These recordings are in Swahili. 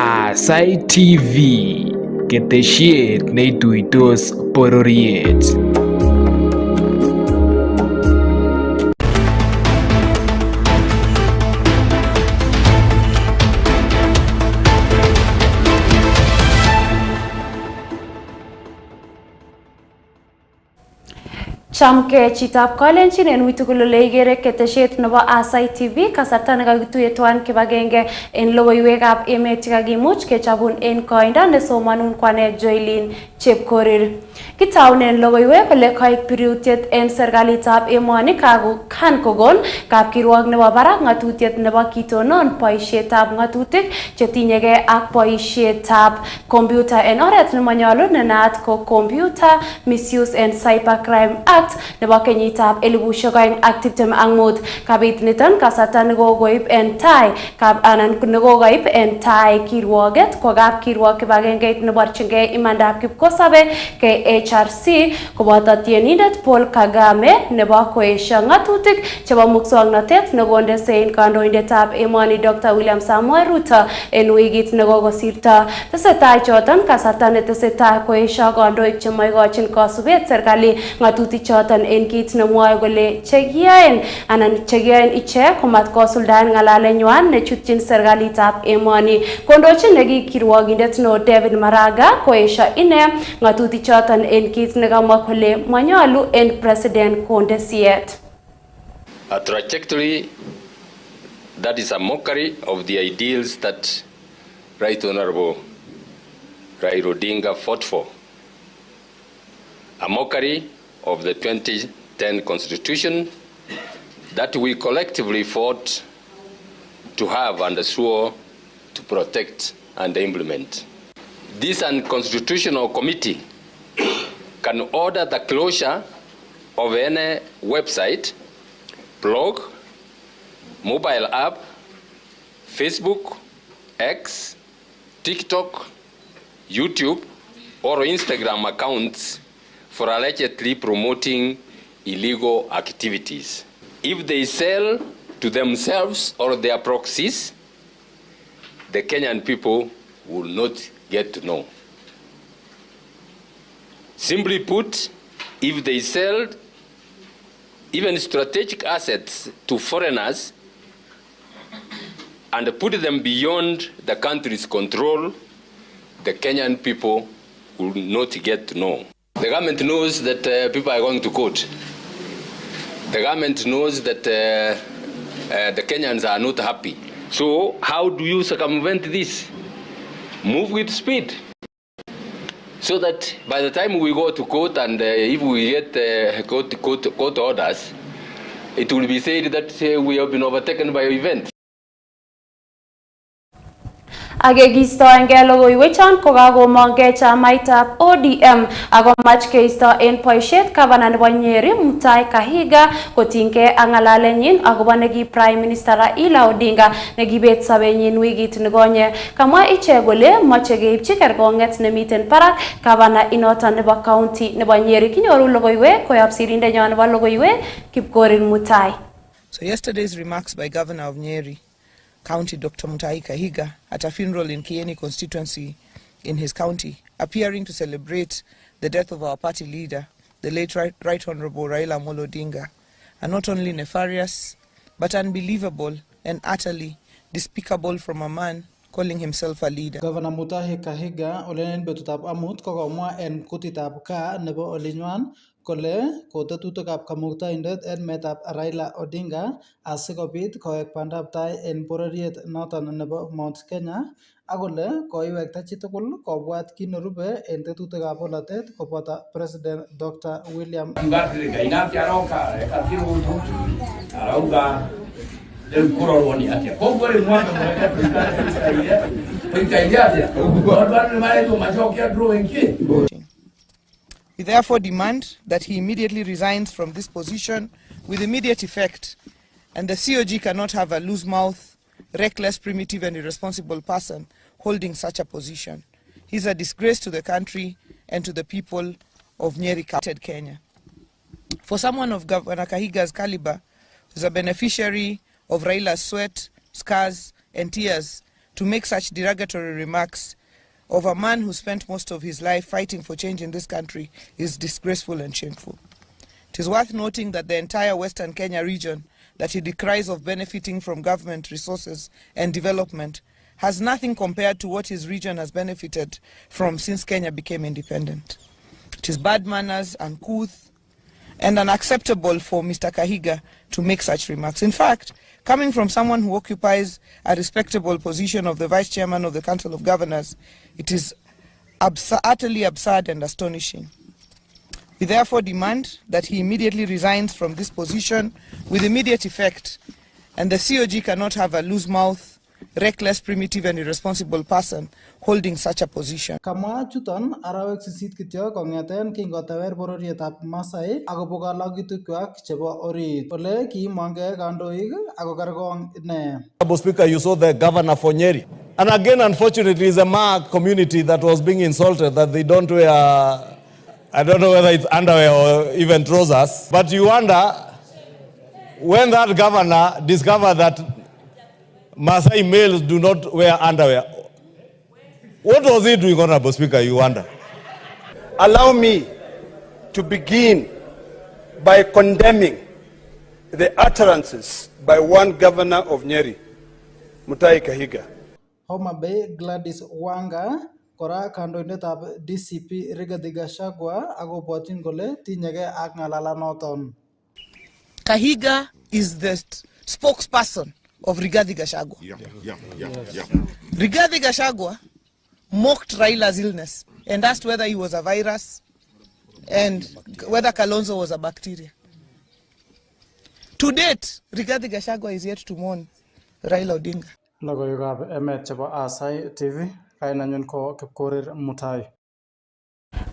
Aasai TV, ketesiet neituitos bororiet. Chamke chitap kolenjin en uitugul ole igere ketesiet nebo Aasai TV kasarta nekakituye tuan kibagenge en logoiywekab emet chekakimuch kechabun en koindo nesomanun kwane Joyline Chepkorir. Kitaunen logoiywek kole kaik birutiet en serikalitab emoni kan kokon kapkirwok nebo barak ngatutiet nebo kitonon boisietab ngatutik chetinyegei ak boisietab computer en oret nemanyalu nenaat ko Computer Misuse and Cybercrime Act nebo kenyitab 2025. Kabit niton kasarta nekokoib en tai nekokoib en tai kirwoget ko kapkirwok kibagengeit neborchingei imandab kipkosabe HRC koboto tienindet Paul Kagame nebo koesho ngatutik chebo muswoknotet nekonde sein kandoindetab emoni Dr. William Samoei Ruto en wikit nekokosirto. Tesetai choton kasarta netesetai koesho kandoik chemaikochin kosubet serikali ngatutik choton en kit nemwoe kole chekiyaen ichek komat kosuldaen ng'alalenywan nechutyin serikalitab emoni. Kondochin nekikirwogindet neo David Maraga koesho ine ngatutik choton en kit nekamwa kole manyalu en president konde siet. A trajectory that is a mockery of the ideals that Right Honorable Raila Odinga fought for. A mockery of the 2010 Constitution that we collectively fought to have and swore to protect and implement. This unconstitutional committee can order the closure of any website, blog, mobile app, Facebook, X, TikTok, YouTube, or Instagram accounts for allegedly promoting illegal activities. If they sell to themselves or their proxies, the Kenyan people will not get to know. Simply put, if they sell even strategic assets to foreigners and put them beyond the country's control, the Kenyan people will not get to know. The government knows that people are going to court. The government knows that the Kenyans are not happy. So how do you circumvent this? Move with speed. So that by the time we go to court and if we get court orders, it will be said that we have been overtaken by events. Agegistoenge logoiywechon kokakomongke chamaitab ODM akomach keisto en boisiet gavana nebo Nyeri Mutahi Kahiga kotinygei ak ng'alalenyin akobo neki Prime Minister Raila Odinga nekibet sobenyin wikit nekonye. Kamwa ichek kole moche keipchi kerkong'et nemiten barak gavana inoton nebo county nebo Nyeri. Kinyoru logoiywek koyob sirindenyon nebo logoiywek Chepkorir Mutahi. So yesterday's remarks by Governor of Nyeri County, Dr. Mutahi Kahiga, at a funeral in Kieni constituency in his county, appearing to celebrate the death of our party leader, the late Right Honorable Raila Amolo Odinga, are not only nefarious, but unbelievable and utterly despicable from a man calling himself a leader. Governor Mutahi Kahiga olenen betutap amut kokomwa en kutitap ka nebo olinywan kole kotetutikab kamuktaindet en metab Raila Odinga asikobit koek bandab tai en bororiet noton nebo Mount Kenya ak kole koiwekta chitugul kobwat kit nerube en tetutikab bolotet koboto President Dr. William We therefore demand that he immediately resigns from this position with immediate effect, and the COG cannot have a loose mouth, reckless, primitive and irresponsible person holding such a position. He is a disgrace to the country and to the people of Nyeri, Kenya. For someone of Governor Kahiga's caliber, who is a beneficiary of Raila's sweat, scars and tears, to make such derogatory remarks of a man who spent most of his life fighting for change in this country is disgraceful and shameful. It is worth noting that the entire Western Kenya region that he decries of benefiting from government resources and development has nothing compared to what his region has benefited from since Kenya became independent. It is bad manners, uncouth, and unacceptable for Mr. Kahiga to make such remarks. In fact, coming from someone who occupies a respectable position of the Vice Chairman of the Council of Governors, it is utterly absurd and astonishing. We therefore demand that he immediately resigns from this position with immediate effect, and the COG cannot have a loose mouth, reckless, primitive and irresponsible person holding such a position. Kamwa chuton arawek sisit kityo kong'eten kingotewer bororietab Maasai akobo kalokitukwak chebo orit ole kiimongei kandoik akokerkong ine. Mr. Speaker, you saw the governor for Nyeri. And again, unfortunately, it's a Ma community that was being insulted that they don't wear, I don't know whether it's underwear or even trousers. But you wonder, when that governor discovered that Maasai males do not wear underwear, what was he doing, Honorable Speaker, you wonder? Allow me to begin by condemning the utterances by one governor of Nyeri, Mutahi Kahiga. Homa Bay Gladys Wanga kora kandoindetab DCP Rigathi Gachagua akobwotyin kole tinyegei ak ng'alalanoton. Kahiga is the spokesperson of Rigathi Gachagua. Rigathi Gachagua mocked Raila's illness and asked whether he was a virus and whether Kalonzo was a bacteria. To date, Rigathi Gachagua is yet to mourn Raila Odinga. Logoiywekab Emet chebo Aasai TV, kainanyun ko Chepkorir Mutai.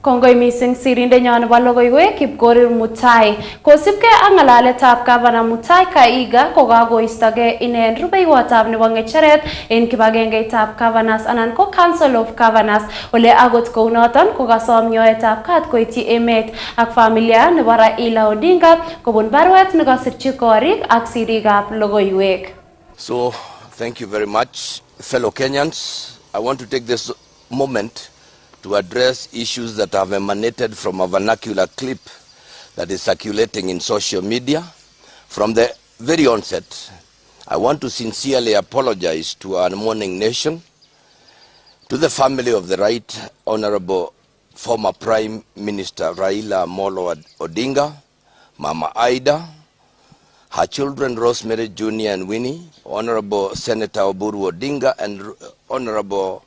Kongoi mising sirindenyon nebo logoiwek Chepkorir Mutai. Kosipke ak ng'alaletab Gavana Mutai Kahiga kokakoistogei ine rubeiwotab nebo ng'echeret en kibagengeitab Governors anan ko Council of Governors ole agot kounoton kokasom nyoetab kat koityi emet ak familia nebo Raila Odinga kobun barwet nekasirchi korik ak sirikab logoiwek. So, thank you very much, fellow Kenyans. I want to take this moment to address issues that have emanated from a vernacular clip that is circulating in social media. From the very onset, I want to sincerely apologize to our mourning nation, to the family of the Right Honorable former Prime Minister Raila Amolo Odinga, Mama Aida, her children Rosemary Jr. and Winnie, Honorable Senator Oburu Odinga and Honorable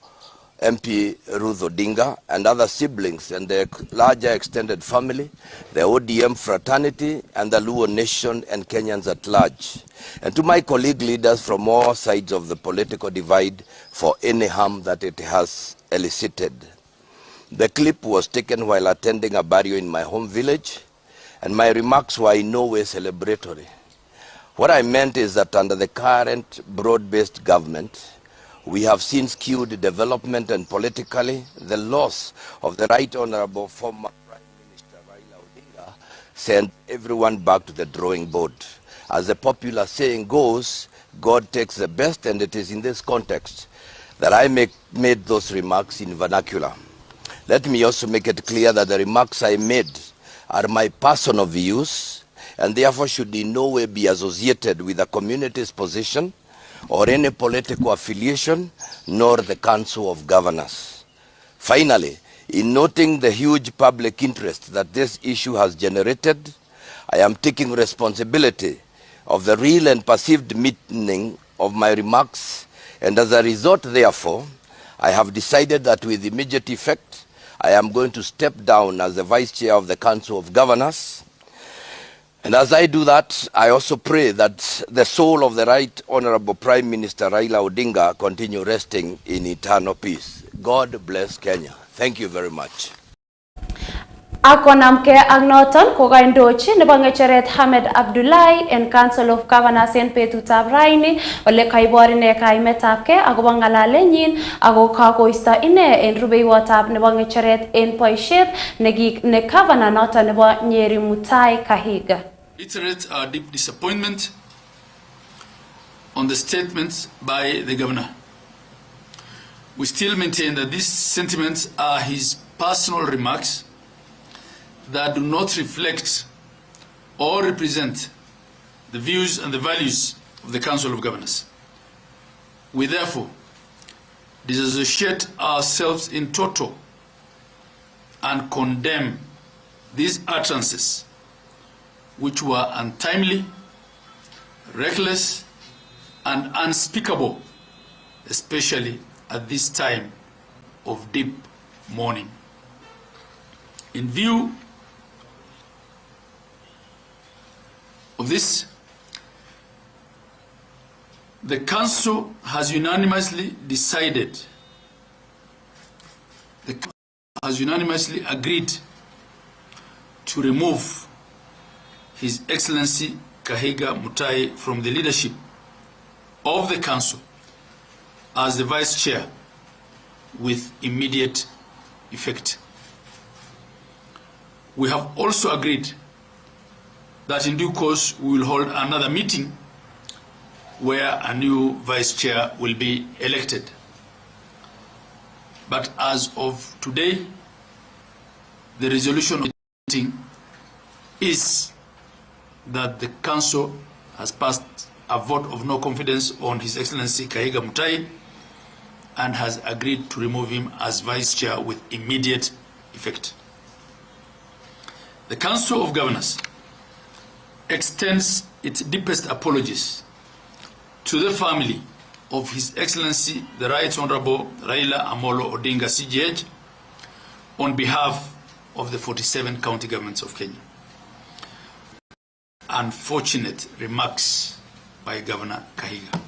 MP Ruth Odinga and other siblings and their larger extended family, the ODM fraternity and the Luo nation and Kenyans at large. And to my colleague leaders from all sides of the political divide for any harm that it has elicited. The clip was taken while attending a burial in my home village, and my remarks were in no way celebratory. What I meant is that under the current broad-based government, we have seen skewed development and politically the loss of the Right Honorable former Prime Minister Raila Odinga sent everyone back to the drawing board. As the popular saying goes, God takes the best, and it is in this context that I made those remarks in vernacular. Let me also make it clear that the remarks I made are my personal views and therefore should in no way be associated with the community's position or any political affiliation, nor the Council of Governors. Finally, in noting the huge public interest that this issue has generated, I am taking responsibility of the real and perceived meaning of my remarks, and as a result, therefore, I have decided that with immediate effect, I am going to step down as the Vice Chair of the Council of Governors. And as I do that, I also pray that the soul of the Right Honorable Prime Minister Raila Odinga continue resting in eternal peace. God bless Kenya. Thank you very much. Akonamke ak noton kokaindochi nebo ng'echeret Hamed Abdullahi en Council of Governors en betutab raini ole kaibor ine kaimetabke akobo ng'alalenyin ako kakoisto ine en rubeiwotab nebo ng'echeret en boisiet ne governor noton nebo Nyeri Mutai Kahiga. Reiterate our deep disappointment on the statements by the governor. We still maintain that these sentiments are his personal remarks that do not reflect or represent the views and the values of the Council of Governors. We therefore disassociate ourselves in toto and condemn these utterances, which were untimely, reckless, and unspeakable, especially at this time of deep mourning. In view of this, the Council has unanimously agreed to remove His Excellency Kahiga Mutai from the leadership of the Council as the Vice Chair with immediate effect. We have also agreed that in due course we will hold another meeting where a new Vice Chair will be elected. But as of today, the resolution of the meeting is that the Council has passed a vote of no confidence on His Excellency Kahiga Mutai and has agreed to remove him as Vice Chair with immediate effect. The Council of Governors extends its deepest apologies to the family of His Excellency the Right Honorable Raila Amolo Odinga CGH on behalf of the 47 county governments of Kenya. Unfortunate remarks by Governor Kahiga.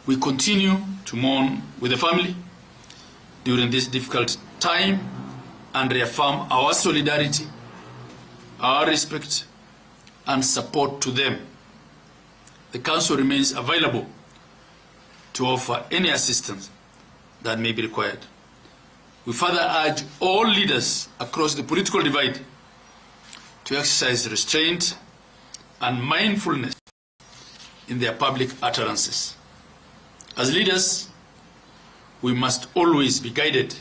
We continue to mourn with the family during this difficult time and reaffirm our solidarity, our respect, and support to them. The Council remains available to offer any assistance that may be required. We further urge all leaders across the political divide to exercise restraint and mindfulness in their public utterances. As leaders, we must always be guided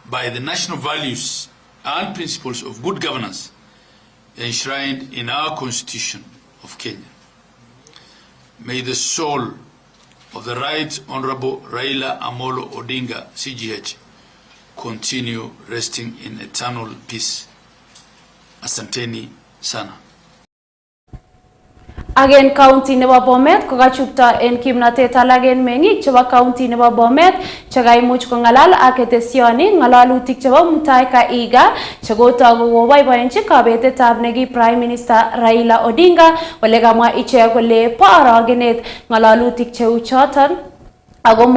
by the national values and principles of good governance enshrined in our Constitution of Kenya. May the soul of the Right Honorable Raila Amolo Odinga CGH continue resting in eternal peace. Asanteni sana. Again, county nebo Bomet kokachupta en kimnatet alagen meng'ik chebo county nebo Bomet chekaimuch kongalal ak ketesioni ngalalutik chebo Mutai Kahiga chekotoku koboiboenchi kabetetab neki Prime Minister Raila Odinga ole kamwa ichek kole bo orogenet ngalalutik cheu choton ako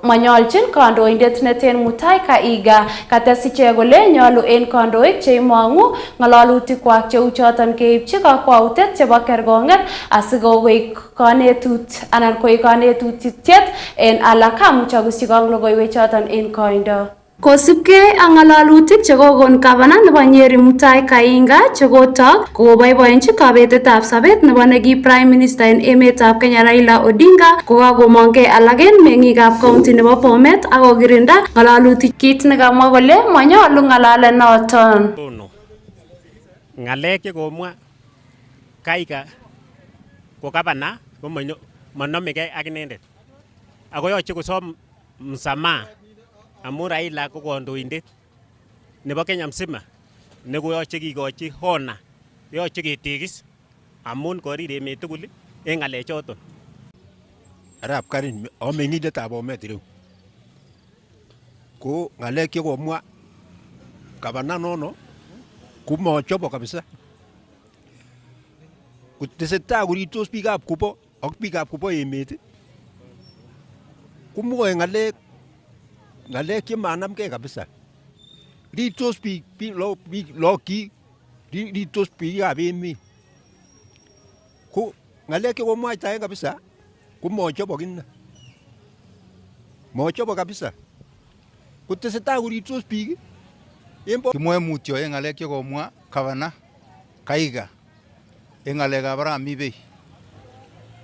manyolchin kandoindet neten Mutai Kahiga. Kates ichek kole nyolu en kandoik cheimong'u ng'ololutikwak cheu choton keipchi kakwautet chebo kerkong'et asikoik kanetut anan koik kanetutiet en alak. Amuch akusik logoiwek choton en koindo. Kosipkei ak ng'alalutik chekokon gavana nebo Nyeri Mutai Kahiga chekotok koboiboenchi kabetetab sabet nebo neki Prime Minister en emetab Kenya Raila Odinga kokakomongkei alak en meng'ikab county nebo Bomet akokirinda ng'alalutik. Kit nekamwa kole manyolu ng'alalet noton. Ng'alek chekomwa Kahiga ko gavana ko monomegei ak inendet ako yoche kosom msamaha amun Raila ko kandoindet nebo Kenya msima nekoyoche kikochi hona, yoche ketekis amun korir emet tugul en ng'alek choton. Arap Karin omeng'indetab Bomet ireu ko ng'alek chekomwa gavana nono komochobo kabisa. Kotesetai korirtos biikab Kubo ak biikab Kubo emet komwoe ng'alek chemanamgei kabisa. Rirtos biik lokyik, rirtos biikab emet. Ko ng'alek chekomwaitaen kabisa komochobok inne. Mochobok kabisa. Kotesetai korirtos biik kimwoe mutyo en ng'alek chekomwa gavana Kahiga en ng'alekab aramii bei.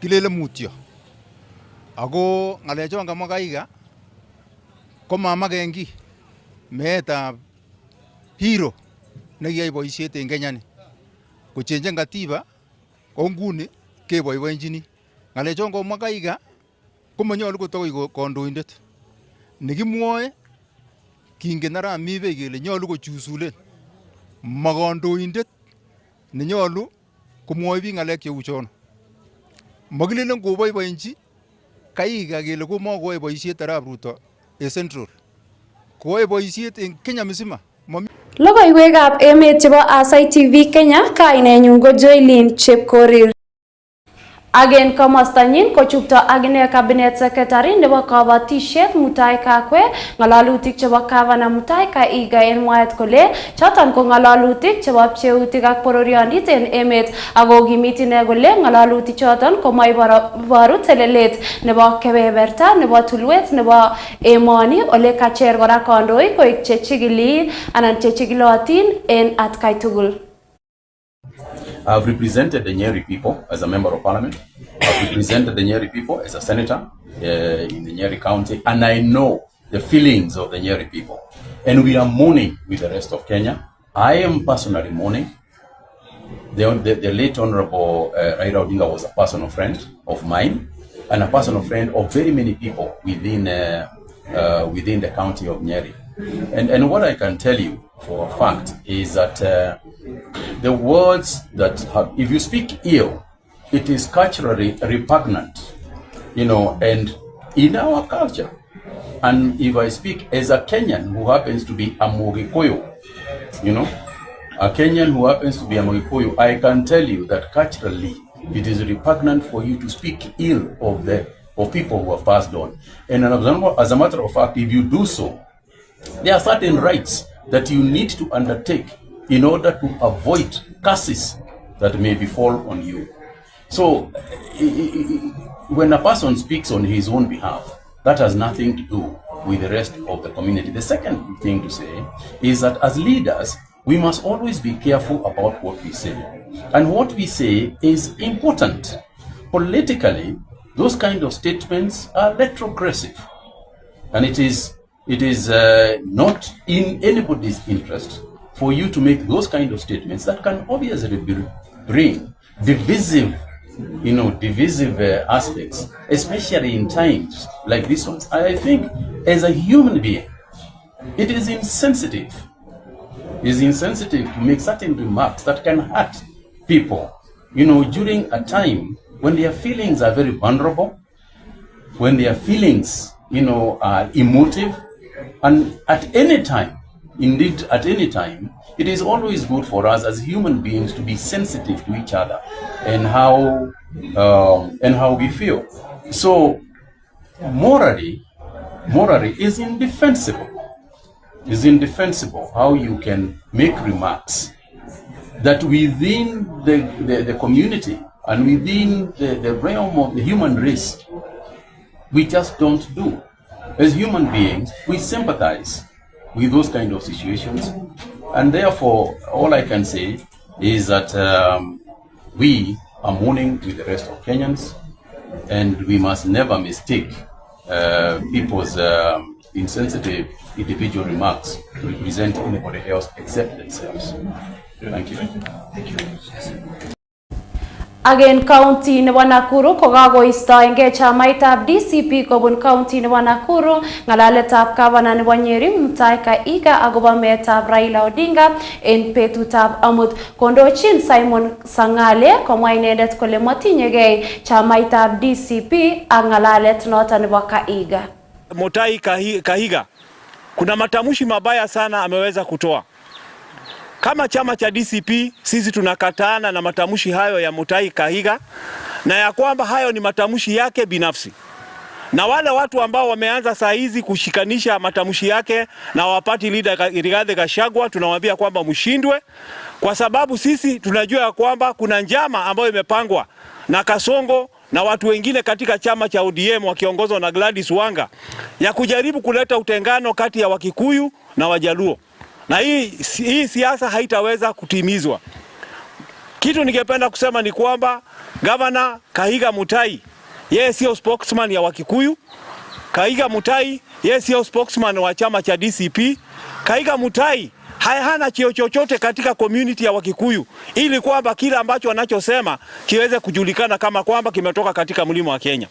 Kilele mutyo Ako ngalecho ngamwa Kahiga ko mamagengi meetab hero nekiyai boisiet en Kenya ni. Kochenjen katiba ko nguni keboiboenjini. Ngalecho ngomwa Kahiga ko manyolu kotokoi kandoindet. Nekimwoe kingen arap mi bek kele nyolu kochusulen. Ma kandoindet nenyolu komwoe biik ngalek cheu chono. Makilelen koboiboenji Kahiga kele komakoyoe boisiet arap Ruto en Central. Koyoe boisiet en Kenya mzima. Logoiywekab emet chebo Aasai TV Kenya, kainenyun ko Joyline Chepkorir. Again komostanyin kochupto agine cabinet secretary nebo kabatishet Mutai Kakwe ngalalutik chebo Gavana Mutai Kahiga en mwaet kole choton ko ngalalutik chebo pcheutik ak pororiondit en emet ako kimit ine kole ngalalutik choton komoiboru telelet nebo kebeberta nebo tulwet nebo emoni ole kacher kora kandoik koik chechigili anan chechigilotin en atkai tugul. I've represented the Nyeri people as a member of parliament. I've represented the Nyeri people as a senator in the Nyeri county, and I know the feelings of the Nyeri people. And we are mourning with the rest of Kenya. I am personally mourning. The late Honorable Raila Odinga was a personal friend of mine and a personal friend of very many people within the county of Nyeri. And what I can tell you for a fact is that the words that have, if you speak ill, it is culturally repugnant, and in our culture. And if I speak as a Kenyan who happens to be a Mogikuyu, a Kenyan who happens to be a Mogikuyu, I can tell you that culturally it is repugnant for you to speak ill of people who have passed on. And as a matter of fact, if you do so, there are certain rights that you need to undertake in order to avoid curses that may befall on you. So, when a person speaks on his own behalf, that has nothing to do with the rest of the community. The second thing to say is that as leaders, we must always be careful about what we say. And what we say is important. Politically, those kind of statements are retrogressive. And it is not in anybody's interest for you to make those kind of statements that can obviously bring divisive aspects, especially in times like this one. I think as a human being, it is insensitive. It is insensitive to make certain remarks that can hurt people, during a time when their feelings are very vulnerable, when their feelings, are emotive, and at any time, indeed at any time, it is always good for us as human beings to be sensitive to each other and how we feel. So morally is indefensible. It's indefensible how you can make remarks that within the community and within the realm of the human race, we just don't do. As human beings, we sympathize with those kind of situations. And therefore, all I can say is that we are mourning with the rest of Kenyans, and we must never mistake people's insensitive individual remarks to represent anybody else except themselves. Thank you. Thank you. Again, county nebo Nakuru kokakoistoenge chamaitab DCP kobun county nebo Nakuru ngalaletab Gavana nebo Nyeri Mutai Kahiga akobo meetab Raila Odinga en betutab amut. Kondochin Simon Sangale komwa inendet kole motinyegei chamaitab DCP ak ngalalet noton nebo Kahiga. Mutai Kahiga kuna matamshi mabaya sana ameweza kutoa. Kama chama cha DCP sisi tunakataana na matamshi hayo ya Mutai Kahiga, na ya kwamba hayo ni matamshi yake binafsi. Na wale watu ambao wameanza saa hizi kushikanisha matamshi yake na wapati leader Rigathi Gachagua, tunawaambia kwamba mshindwe, kwa sababu sisi tunajua ya kwamba kuna njama ambayo imepangwa na Kasongo na watu wengine katika chama cha ODM wakiongozwa na Gladys Wanga ya kujaribu kuleta utengano kati ya Wakikuyu na Wajaluo. Na hii siasa haitaweza kutimizwa. Kitu ningependa kusema ni kwamba Gavana Kahiga Mutai yeye sio spokesman ya Wakikuyu. Kahiga Mutai, yeye sio spokesman wa chama cha DCP. Kahiga Mutai hana cheo chochote katika community ya Wakikuyu, ili kwamba kila ambacho wanachosema kiweze kujulikana kama kwamba kimetoka katika mlima wa Kenya.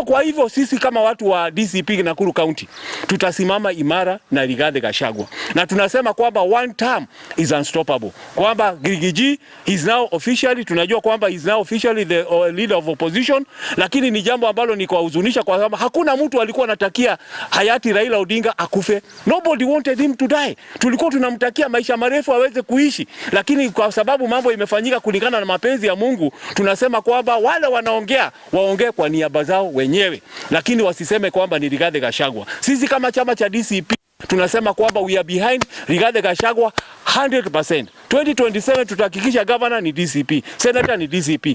Kwa hivyo sisi kama watu wa DCP Nakuru County tutasimama imara na Rigathi Gachagua, na tunasema kwamba one term is unstoppable, kwamba Rigiji is now officially, tunajua kwamba is now officially the leader of opposition, lakini ni jambo ambalo ni kwa huzunisha, kwa sababu hakuna mtu alikuwa anatakia hayati Raila Odinga akufe. Nobody wanted him to die. Tulikuwa tunamtakia maisha marefu aweze kuishi, lakini kwa sababu mambo imefanyika kulingana na mapenzi ya Mungu, tunasema kwamba wale wanaongea waongee kwa niaba zao wenyewe, lakini wasiseme kwamba ni Rigathi Gachagua. Sisi kama chama cha DCP tunasema kwamba we are behind Rigathi Gachagua 100%. 2027 tutahakikisha governor ni DCP, senator ni DCP,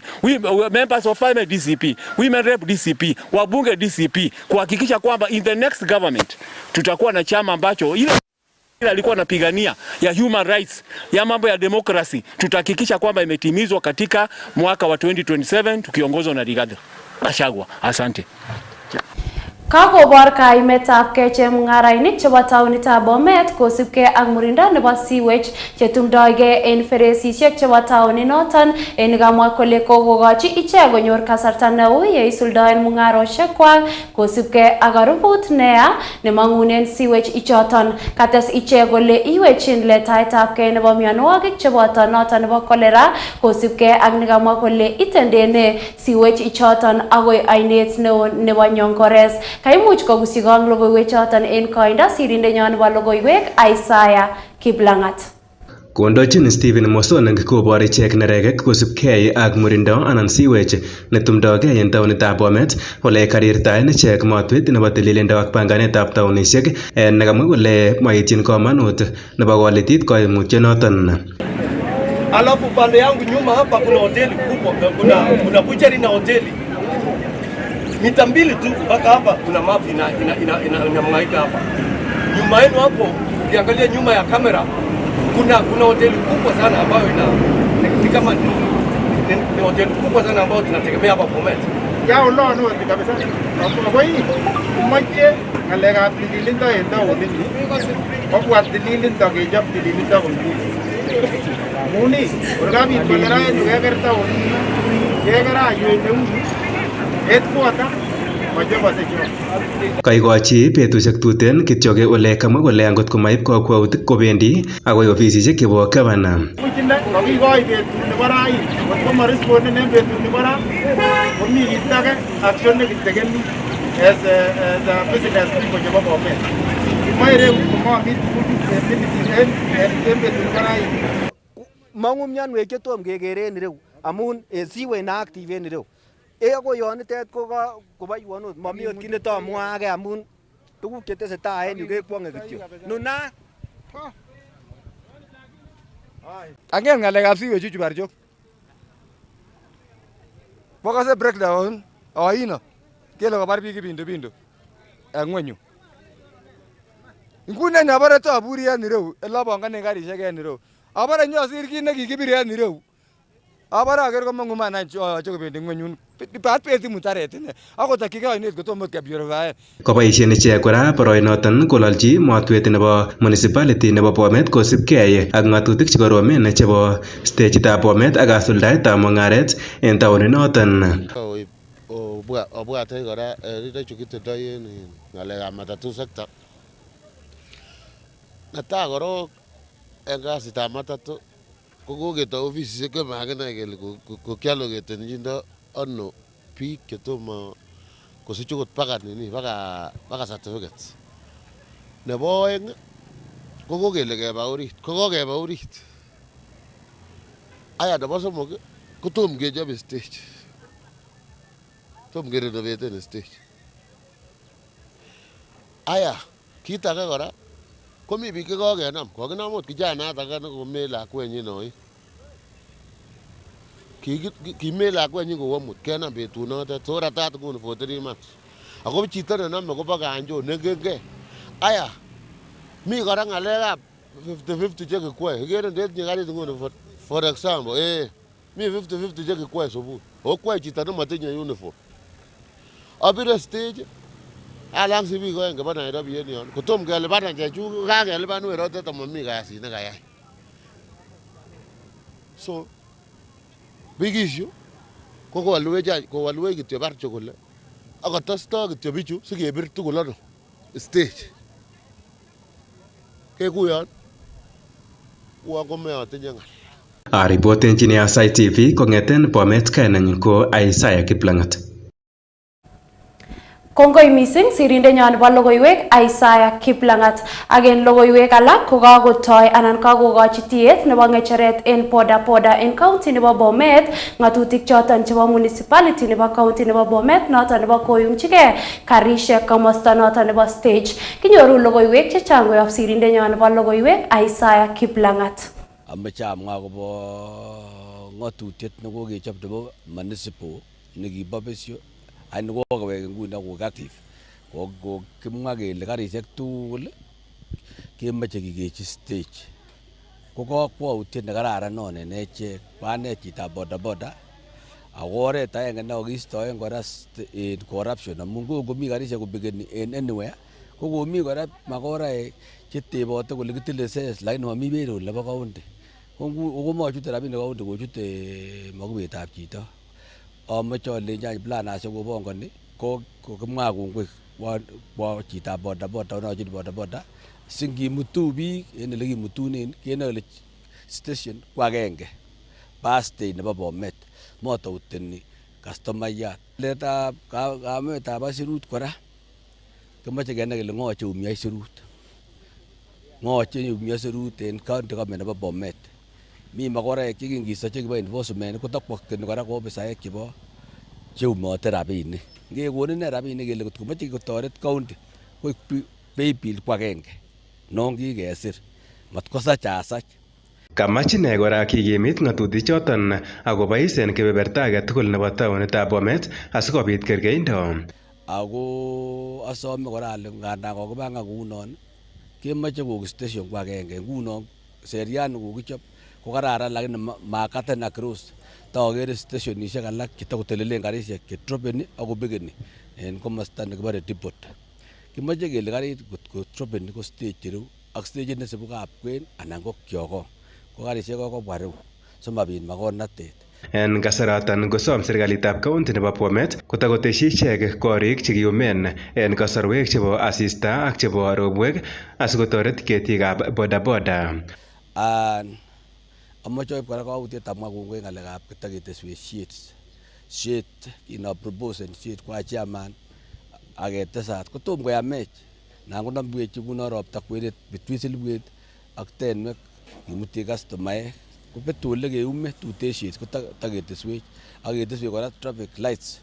members of parliament DCP, women rep DCP, wabunge DCP, kuhakikisha kwamba in the next government tutakuwa na chama ambacho ile alikuwa anapigania ya human rights, ya mambo ya democracy, tutahakikisha kwamba imetimizwa katika mwaka wa 2027 tukiongozwa na Rigathi Gachagua. Asante. Kakobor kaimetab kei chemung'arainik chebo taonitab Bomet kosubkei ak murindo nebo sewage chetumdoigei en feresisiek chebo taoninoton, en kamwa kole kokokochi ichek konyor kasarta neui yeisuldoen mung'arosiekwak kosubkei ak harufut neya nemang'unen sewage ichoton. Kates ichek kole iwechin letaetab kei nebo mionwogik cheboto noton nebo cholera kosubkei ak nekamwa kole itendene sewage ichoton agoi ainet neo nebo Nyongores. Kaimuch kogusikong logoiwechoton en koindo sirindenyon nebo logoiwek Aasai Kiplangat. Kondochin Stephen Mosoneng kobor ichek neregek kosubkei ak murindo anan sewage netumdogei en taonitab Bomet, ole karirtaen ichek motwet nebo tililindo ak panganetab taonisiek, nekamwa kole maityin komonut nebo kolitit koimutyonoton. Alafu pande yangu nyuma hapa kuna hoteli kubwa, kuna butchery na hoteli. Mita mbili tu mpaka hapa kuna mapi inamwaika hapa. Nyuma yenu hapo ukiangalia nyuma ya kamera kuna hoteli kubwa sana ambayo ni kama ni hoteli kubwa sana ambayo tunategemea hapa Bomet. Yao no kabisa. Kwa hii umaje ngalega tililindo enda ulini. Kwa tililindo kejob tililindo komuni. Muni orgabi kolera ndugegerta ulini. Gegera yenu Kaikochi betusiek tuten kityoke ole kamwa kole angot komaib kakwautik kobendi akoi ofisisiek chebo gavana. Kakikoi betut nebo raini, kot ko maresponden en betut nebo ra, komi kit age action nekitekeni as a business people chebo Bomet. Kimoe ireu komomit en betut nebo raini. Mang'u mionwek chetom kekere en ireu amun siwe na active en ireu. Ko yonitet ko koboiwonut mami ot kit netomwaage amun tuguk chetesetai en yu kekwong'e kityo. Nuna Angen ng'alekab siwech chu barchok. Bokose breakdown oino kele kobar biik kipindupindu en ng'weny yu. Ngunon abore toburi en ireu elobongonen karisiek en ireu. Abore nyosir kit nekikibir en ireu. Abore aker komong'u manach yoche kobendi ng'weny yun. Bat beti mutaret ine akotokyigei oinet kotomo kepurifaen. Koboisien ichek kora boroinoton kololchi motwet nebo municipality nebo Bomet kosubkei ak ng'atutik chekoromen chebo stagetab Bomet ak kasuldaetab mung'aret en taoninoton. Obwate kora rirechu kitindoi en ng'alekab matatu sector. Netai korok en kasitab matatu ko koketo ofisisiek chemakinai kele kokialoketenjindo ano biik chetomo kosich okot baka certificate. Nebo oeng ko kokele keba orit, ko kokeba orit. Aya nebo somok ko tom kechobe stage, tom kerenoveten stage. Aya kit age kora komi biik chekokenam, kokinam ot kijanat age nekomee lakwenyin oin. Kimee lakwenyin kou amut kenam betunotet, so ratat nguni for 3 months. Ako chito nenome kobo kanjo nengenkei. Aya mi kora ng'alekab 50-50 chekikwoe. Ikere ndetinye karit nguni for example, mi 50-50 chekikwoe subui. Okwai chito nematinye uniform. Abire stage alang sibi ko engeba Nairobi en yon. Kotom kelipan chechu kakelipan werotet amami kasit nekayai. So big issue ko kowalwech kityo barcho kole akotesto kityo bichu sikebir tugul ano stage. Kekuyon uon komeotinye ng'al. Ripotenjini Aasai TV kong'eten Bomet, kainenyin ko Aasai Kiplangat. Kongoi mising sirindenyon nebo logoiwek Aasai Kiplangat. Agen logoiwek alak ko kakotoi anan kakokochi tiet nebo ng'echeret en boda en county nebo Bomet, ng'atutik choton chebo municipality nebo county nebo Bomet noton nebo koyumchigei karishek komosta noton nebo stage. Kinyoru logoiwek chechang koyob sirindenyon nebo logoiwek Aasai Kiplangat. Ameche amwa akobo ng'atutiet nekokechop nebo municipal nekibo besio ai nekokowek nguni ko active. Kimwa kele karishek tugul kemoche kikechi stage. Ko kakwautiet nekararan non en echek, kwanet chitab bodaboda ako oret agenge nekokiistoen kora corruption amun komi karishek kobekeni en anywhere ko komi kora makoraek chetebote kole kitile ses lakini mami payroll nebo county. Ko mochute rabinik county kochute makubetab chito. Ameche alenjani planasiek kobongoni ko kimwa kongoi kwa chitab bodaboda onachut bodaboda singimutu biik en ele kimutunen kenoe ile station ko agenge birthday nebo Bomet motouteni customayat. Letab kametab aisurut kora kimoche kenai kele ng'o cheumi aisurut. Ng'o cheumi aisurut en county government nebo Bomet. Mi makoraek chekingisto chekibo enforcement kotakwakteni kora ko ofisaek chebo cheumote rabinik. Ngekonin rabinik kele kotko moche kotoret county koik pay bill ko agenge. Non kikesir matkosach asach. Kamach ine kora kikimit ng'atutik choton akobois en kebeberta age tugul nebo taonitab Bomet asikobit kerkeindo. Ako asome kora ale nganda kokipangan kounon kemoche koik station ko agenge. Ngunon seriani kokichop ko kararan lakini makaten across. Tokere stationishek alak chetakotelelen karishek chetropeni akobekeni en komosta nekibore depot. Kimoche kele karit kotko tropeni ko stage ireu ak stage nesibu Kapkwen anan ko Kiokong. Ko karishek kokobwa reu simabit makornatet. En kasaratan kosom serikalitab county nebo Bomet kotakoteshi ichek korik chekiyumen en kasarwek chebo asista ak chebo robwek asikotoret ketikab bodaboda. Amoche oib kora kautiet amwa kongoi ng'alekab kitaketeswek shit kina proposen shit kwa chairman aketesat kotom koyamech nan konamwech nguno ropta kwenet between Silibwet ak Tenwek kimuti customaek kobetu ole keume tutesiet kotaketeswech aketeswech kora traffic lights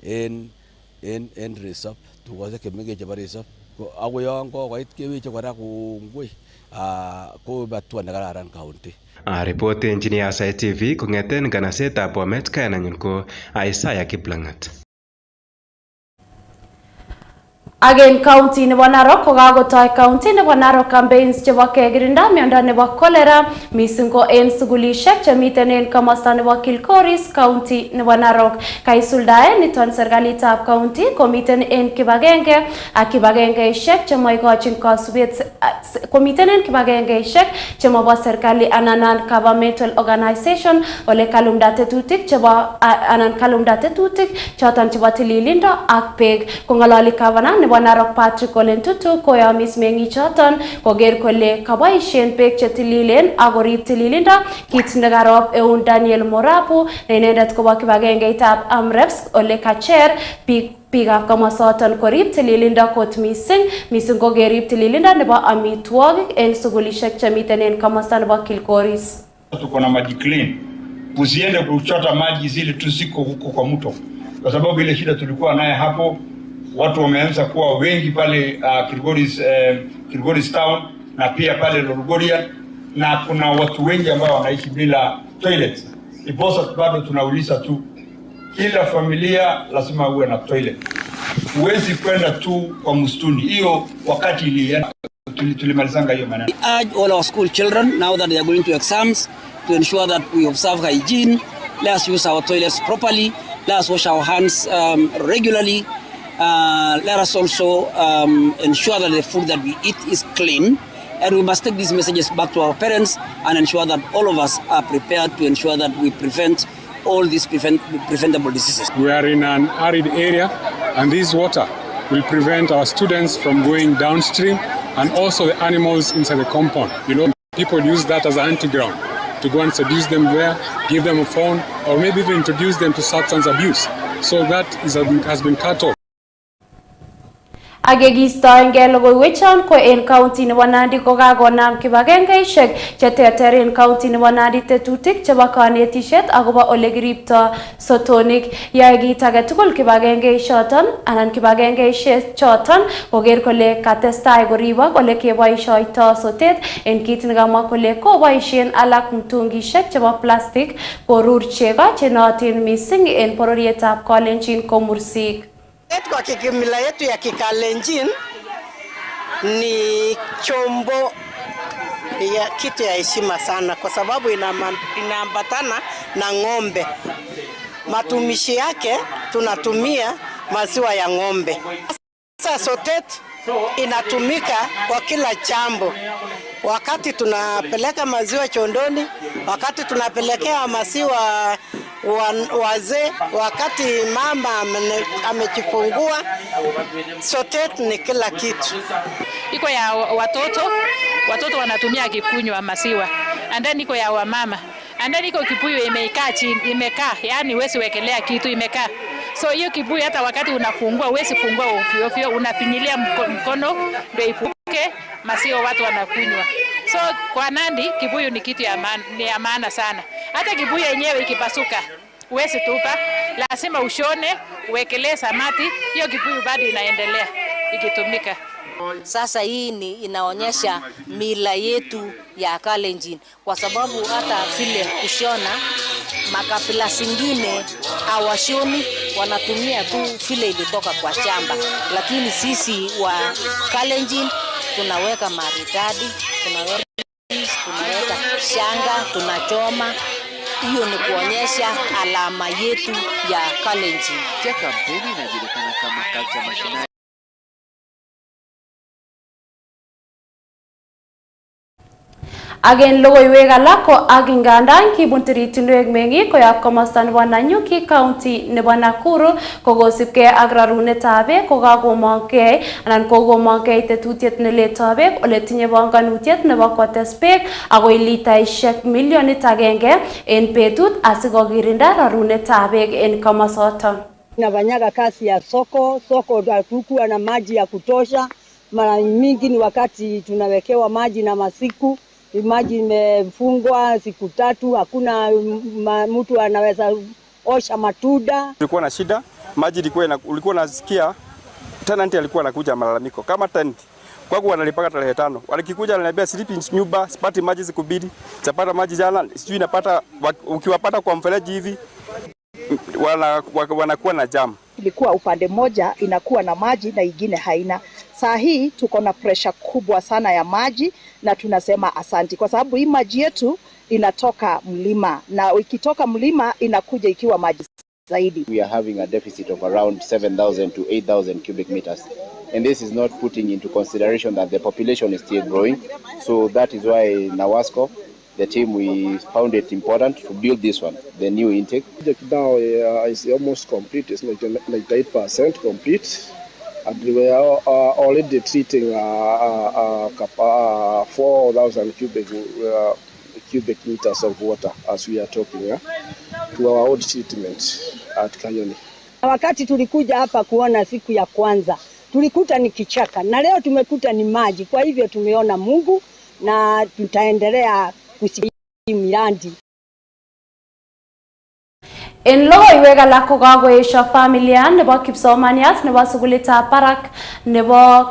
en resop tukosiek chemengech chebo resop ako yon kokoit keweche kora kongoi ko batua nekararan county. Ripotenjini Aasai TV kong'eten nganasetab Bomet, kainenyin ko Aasai Kiplangat. Again county nebo Narok ko kakotoi county nebo Narok campaigns chebo kekirinda miondo nebo cholera mising ko en sugulishek chemiten en komosta nebo Chepkorir county nebo Narok. Kaisuldaen niton serikalitab county komiten en kibagenge ak kibagengeishek chemoikochin kasubet komiten en kibagengeishek chemobo serikali anan non-governmental organization ole kalumda tetutik chebo anan kalumda tetutik choton chebo tililindo ak beek. Kong'ololi governor nebo Narok Patrick Olentutu koyomis meng'ichoton koker kole kaboisien beek chetililen ak korib tililindo, kit nekarob eun Daniel Morapu ne inendet kobo kibagengeitab Amrefs ole kacher biikab komosoton korib tililindo kot mising ko kerib tililindo nebo amitwogik en sugulishek chemiten en komosta nebo Chepkorir. Tuko na maji clean, usiende kuchota maji zile tu ziko huko kwa mto, kwa sababu ile shida tulikuwa naye hapo. Watu wameanza kuwa wengi pale Chepkorir town na pia pale Logoiywekab, na kuna watu wengi ambao wanaishi bila toilet. Iposa bado tunauliza tu kila familia lazima uwe na toilet. Huwezi kwenda tu kwa msituni. Hiyo wakati tulimalizanga hiyo maneno. Urge all our school children now that they are going to exams to ensure that we observe hygiene Let us use our toilets properly. Let us wash our hands regularly. Let us also ensure that the food that we eat is clean. And we must take these messages back to our parents and ensure that all of us are prepared to ensure that we prevent all these preventable diseases. We are in an arid area, and this water will prevent our students from going downstream and also the animals inside the compound. You know, people use that as an anti-ground to go and seduce them there, give them a phone, or maybe even introduce them to substance abuse. So that has been cut off. Agegistoenge logoiwechon ko en county nebo Nandi ko kagonam kibagengeishek cheterter en county nebo Nandi tetutik chebo kanetishet agobo ole kiripto sotonik. Yae kit age tugul kibagengeishoton anan kibagengeishek choton koger kole katestai koribok ole keboishoito sotet en kit nekamwa kole koboishen alak mtungishek chebo plastic korur chego chenootin mising en bororietab Kalenjin ko mursik. Kwa kimila yetu ya Kikalenjin ni chombo ya kitu ya heshima sana kwa sababu inaambatana na ng'ombe. Matumishi yake tunatumia maziwa ya ng'ombe. Sasa sotet inatumika kwa kila jambo. Wakati tunapeleka maziwa chondoni, wakati tunapelekea maziwa wazee, wakati mama amejifungua, sotet ni kila kitu. Iko ya watoto wanatumia kikunywa maziwa. And then iko ya wamama. And then iko kibuyu imekaa chini, imekaa, yani huwezi wekelea kitu imekaa. So hiyo kibuyu hata wakati unafungua huwezi fungua ovyo ovyo, unafinyilia mkono ndio ipuke maziwa watu wanakunywa. So kwa Nandi kibuyu ni kitu ya maana sana. Hata kibuyu yenyewe ikipasuka huwezi tupa, lazima ushone, uwekelee samati, hiyo kibuyu bado inaendelea ikitumika. Sasa hii inaonyesha mila yetu ya Kalenjin kwa sababu hata vile kushona makabila zingine hawashoni, wanatumia tu vile ilitoka kwa shamba, lakini sisi wa Kalenjin tunaweka maridadi, tunaweka shanga, tunachoma. Hiyo ni kuonyesha alama yetu ya Kalenjin. Kampeni inajulikana kama Culture Mashinani. Agen logoiwek alak ko agingandan kibun tiritinwek meng'ik koyob komosta nebo Nanyuki County nebo Nakuru kokosibgei ak rarunetab beek kokakomongkei anan kokomongkei tetutiet neletoi beek ole tinye bonganutiet nebo kotes beek akoi litaishek 1,000,000 en betut asikokirinda rarunetab beek en komosoton. Nafanyaga kazi ya soko hatukuwa na maji ya kutosha. Mara mingi ni wakati tunawekewa maji na masiku maji imefungwa siku 3, hakuna mtu anaweza osha matunda. Tulikuwa na shida, maji ulikuwa nasikia tenant alikuwa anakuja malalamiko kama tenant kwangu wanalipaka tarehe 5. Walikikuja ananiambia silipi nyumba, sipati maji siku 2. Sipata maji jana, sijui napata ukiwapata kwa mfereji hivi wanakuwa na jam. Ilikuwa upande moja inakuwa na maji na ingine haina. Saa hii tuko na pressure kubwa sana ya maji na tunasema asanti kwa sababu hii maji yetu inatoka mlima na ikitoka mlima inakuja ikiwa maji zaidi. We are having a deficit of around 7,000 to 8,000 cubic meters. And this is not putting into consideration that the population is still growing. So that is why Nawasco, the team, we found it important to build this one, the new intake. The project now is almost complete. It's like 98% complete. And we are already treating 4,000 cubic meters of water as we are talking to our old treatment at Kayoni. Wakati tulikuja hapa kuona siku ya kwanza, tulikuta ni kichaka na leo tumekuta ni maji. Kwa hivyo tumeona Mungu na tutaendelea kusimamia miradi. En logoiwek alak ko kakoesho familia nebo kipsomaniat nebo sukulitab barak nebo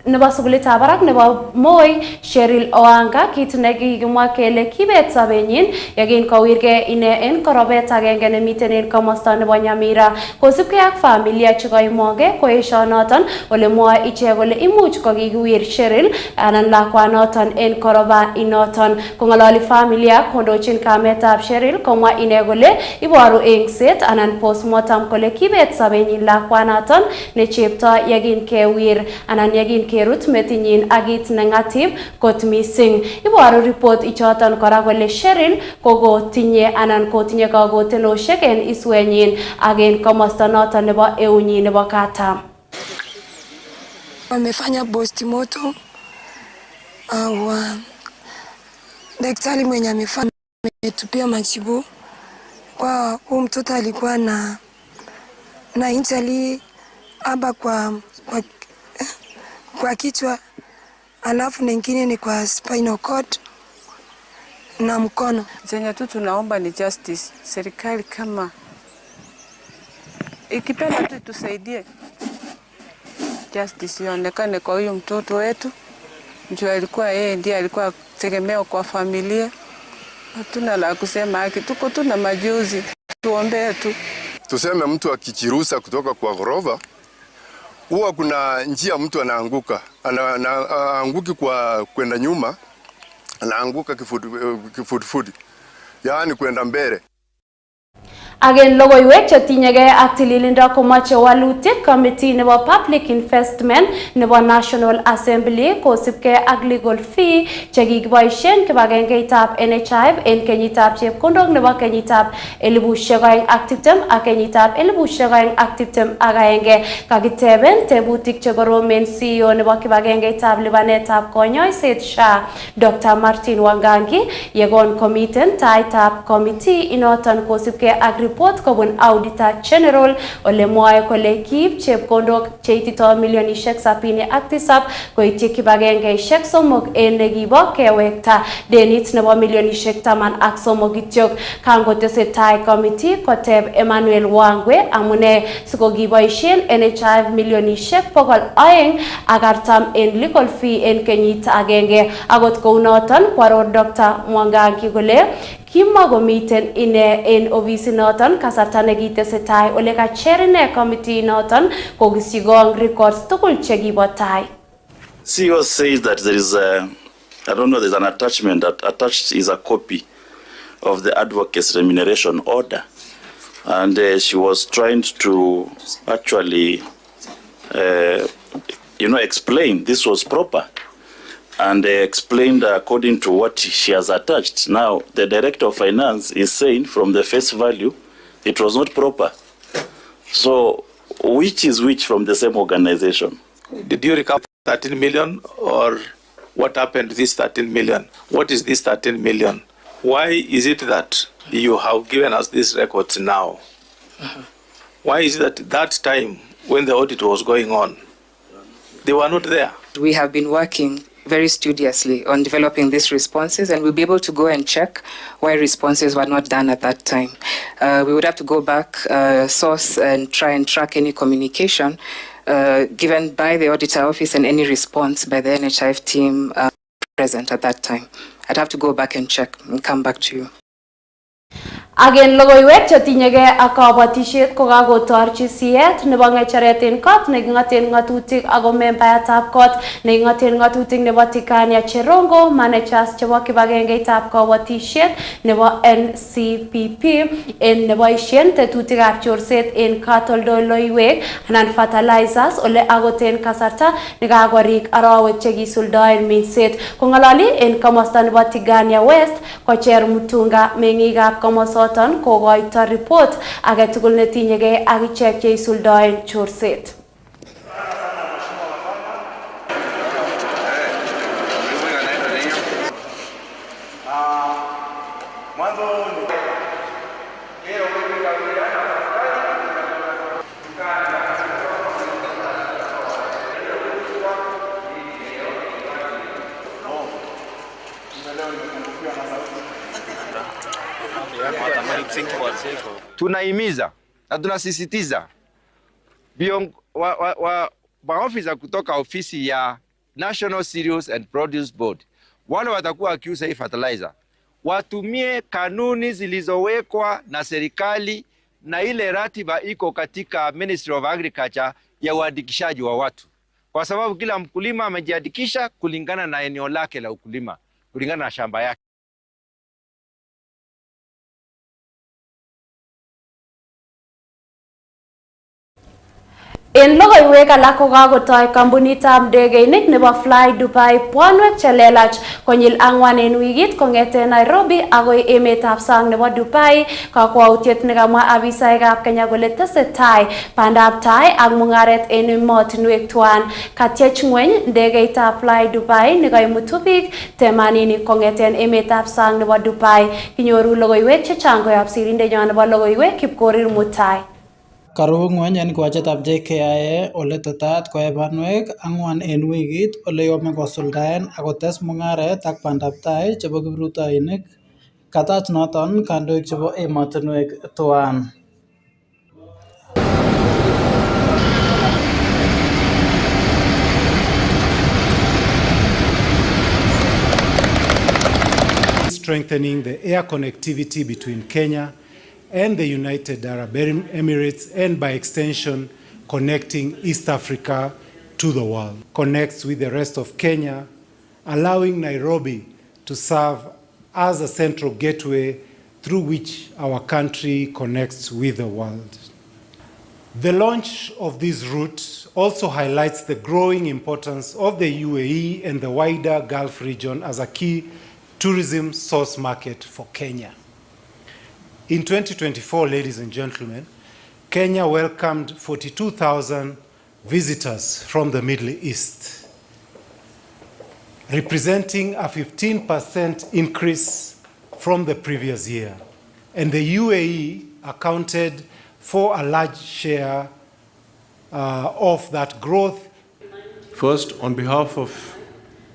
nebo sukulitab barak nebo Moi Cheryl Oanga kit nekikimwa kele kibet sobenyin yekin kowirgei ine en korobet agenge nemiten en komosta nebo Nyamira kosubkei ak familia chekoimonge koesho noton ole mwoe ichek kole imuch kokikiwir Cheryl anan lakwanoton en koroba inoton kongololi familia kondochin kametab Cheryl komwa ine kole iboru engset anan postmortem kole kibet sobenyin lakwanoton ne chepto yekin kewir anan yekin kerut metinyin ak kit nengatib kot missing. Iboru report ichoton kora kole Cheryl kotinye anan kotinye kagotenosiek en iswenyin ak en komosta noton nebo eunyin nebo katam. Wamefanya postmortem au daktari mwenye amefanya ametupia majibu kwa huyu mtoto alikuwa na injury hapa kwa kichwa, alafu nyingine ni kwa spinal cord na mkono. Zenye tu tunaomba ni justice. Serikali kama ikipenda tu tusaidie, justice ionekane kwa huyu mtoto wetu. Njoo alikuwa yeye ndiye alikuwa tegemeo kwa familia. Hatuna la kusema haki, tuko tu na majuzi, tuombee tu. Tuseme mtu akijiruhusa kutoka kwa ghorofa, huwa kuna njia mtu anaanguka. Anaanguki kwa kwenda nyuma, anaanguka kifudifudi. Yaani kwenda mbele. Again logoiwek chetinyegei ak tililindo komache walutik committee nebo public investment nebo National Assembly kosubkei ak legal fee chekikiboisien kibagengeitab NHIF en kenyitab chepkondok nebo kenyitab 2020 ak kenyitab 2021 kakiteben tebutik chekoromen CEO nebo kibagengeitab lipanetab konyoiset SHA Dr. Martin Wangangi yegon komiten taitab committee inoton kosubkei ak report kobun Auditor General ole mwae kole kiib chepkondok cheitito milionishek 77 koityi kibagengeishek 3 en nekibo kewekta denit nebo milionishek 13 kityok. Kangotesetai committee koteb Emmanuel Wangwe amune sikokiboisien NHIF milionishek 240 en legal fee en kenyit agenge. Akot kounoton kwaror Dr. Mwangangi kole kimagomiten ine en ofisi noton kasarta nekitesetai ole kacher ine committee noton kokisigong records tugul chekibo tai. CEO says that there is there's an attachment that attached is a copy of the advocate's remuneration order, and she was trying to actually explain this was proper, and explained according to what she has attached. Now, the Director of Finance is saying from the face value, it was not proper. So, which is which from the same organization? Did you recover 13 million, or what happened to this 13 million? What is this 13 million? Why is it that you have given us these records now? Why is it that time when the audit was going on, they were not there? We have been working very studiously on developing these responses, and we'll be able to go and check why responses were not done at that time. We would have to go back, source, and try and track any communication given by the auditor office and any response by the NHIF team present at that time. I'd have to go back and check and come back to you. Again logoiwek chetinyegei ak kabatishet kokakotorchi siet nebo ngecheret en kot nekingaten ngatutik ako membayatab kot nekingaten ngatutik nebo Tikania Cherongo managers chebo kibagengeitab kabatishet nebo NCPP en neboisien tetutikab chorset en katoldoleiwek anan fertilizers ole akot en kasarta nekakorik arawek chekisuldoen minset. Kongalali en komosta nebo Tigania West kocher Mutunga mengikab komosoton kokoito report age tugul netinyegei ak ichek cheisuldoen chorset. Tunahimiza na tunasisitiza maofisa kutoka ofisi ya National Cereals and Produce Board, wale watakuwa wakiuza hii fertilizer watumie kanuni zilizowekwa na serikali na ile ratiba iko katika Ministry of Agriculture ya uandikishaji wa watu, kwa sababu kila mkulima amejiandikisha kulingana na eneo lake la ukulima, kulingana na shamba yake. En logoiwek alak ko kakotoi kampunitab ndegeinik nebo Fly Dubai pwanwek chelelach konyil 4 en wikit kong'eten Nairobi agoi emetab sang nebo Dubai, kakwautiet nekamwa afisaekab Kenya kole tesetai bandab tai ak mung'aret en emotinwek tuan. Katyech ng'weny ndegeitab Fly Dubai nekaimutu biik 80 kong'eten emetab sang nebo Dubai. Kinyoru logoiwek chechang koyob sirindenyon nebo logoiwek Chepkorir Mutai. Karu ng'weny en kiwachetab JKIA ole tetat koe banwek 4 en wikit ole yome kosuldaen akotes mung'aret ak bandab tai chebo kiprutoinik. Katach noton kandoik chebo emotinwek tuan. Strengthening the air connectivity between Kenya and the United Arab Emirates, and by extension connecting East Africa to the world. Connects with the rest of Kenya, allowing Nairobi to serve as a central gateway through which our country connects with the world. The launch of this route also highlights the growing importance of the UAE and the wider Gulf region as a key tourism source market for Kenya. In 2024, ladies and gentlemen, Kenya welcomed 42,000 visitors from the Middle East, representing a 15% increase from the previous year. And the UAE accounted for a large share of that growth. First, on behalf of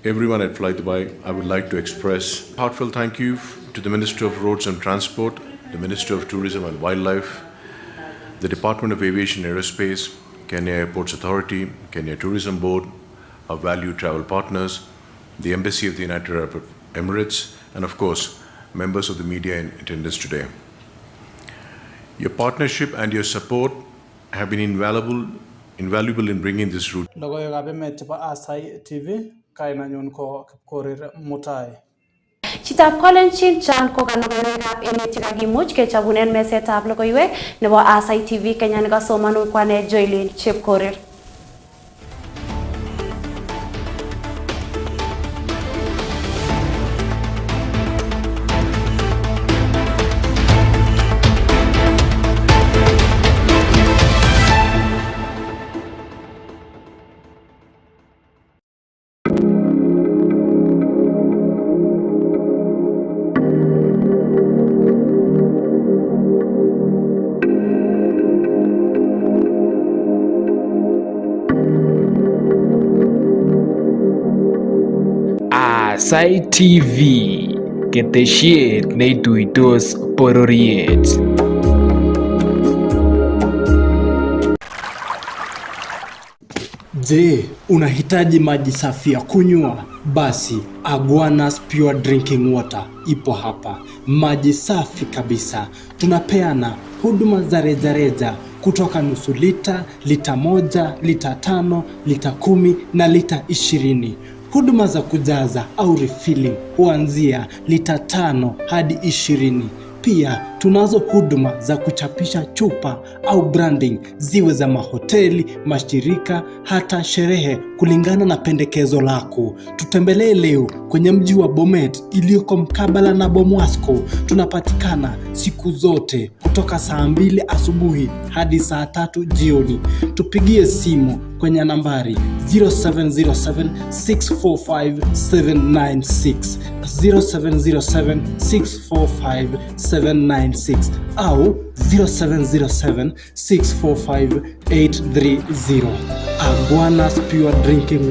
everyone at Fly Dubai, I would like to express a heartfelt thank you to the Ministry of Roads and Transport, the Ministry of Tourism and Wildlife, the Department of Aviation and Aerospace, Kenya Airports Authority, Kenya Tourism Board, our valued travel partners, the Embassy of the United Arab Emirates, and of course, members of the media in attendance today. Your partnership and your support have been invaluable in bringing this route. Logoiywekab Emet chebo Aasai TV, kainanyun ko Chepkorir Mutai. Chitab Kolenjin Chan ko ka logoiwekab emet chekakimuch kechobunen mesetab logoiwek nebo Aasai TV Kenya nekasomanun kwane Joyline Chepkorir. Aasai TV, ketesiet neituitos bororiet. Je, unahitaji maji safi ya kunywa? Basi Aguanas Pure Drinking Water ipo hapa. Maji safi kabisa. Tunapeana huduma za rejareja kutoka nusu lita, lita 1, lita 5, lita 10 na lita 20. Huduma za kujaza au refilling huanzia lita 5 hadi 20. Pia tunazo huduma za kuchapisha chupa au branding, ziwe za mahoteli, mashirika, hata sherehe kulingana na pendekezo lako. Tutembelee leo kwenye mji wa Bomet iliyoko mkabala na Bomwasco. Tunapatikana siku zote kutoka saa 2 asubuhi hadi saa 3 jioni. Tupigie simu kwenye nambari 0707 645 796, 0707 645 796 au 0707 645 830. Aguanas Pure Drinking